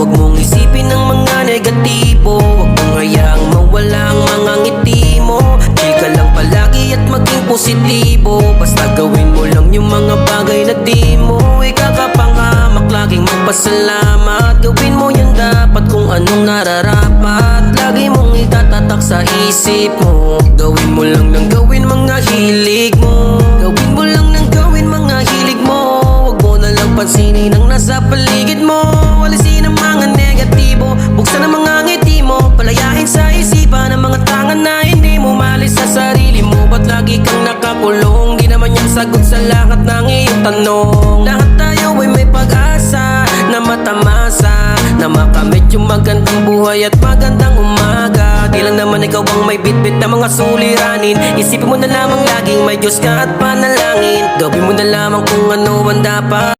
Huwag mong isipin ng mga negatibo, huwag mong hayaang mawala ang mga ngiti mo. Chika lang palagi at maging positibo, basta gawin mo lang yung mga bagay na di mo ikakapangamak. Laging magpasalamat, gawin mo yung dapat kung anong nararapat. Lagi mong itatatak sa isip mo, gawin mo lang ng gawin mga hilig mo. Gawin mo lang ng gawin mga hilig mo, huwag mo na lang pansinin ang nasa paligid mo. Walisin ang mga negatibo, buksan ang mga ngiti mo, palayain sa isipan ang mga tangan na hindi mo malis sa sarili mo. Ba't lagi kang nakakulong? Di naman yan sagot sa lahat ng iyong tanong. Lahat tayo ay may pag-asa na matamasa, na makamit yung magandang buhay at magandang umaga. Di lang naman ikaw ang may bitbit na mga suliranin. Isipin mo na lamang laging may Diyos ka at panalangin. Gawin mo na lamang kung ano ang dapat.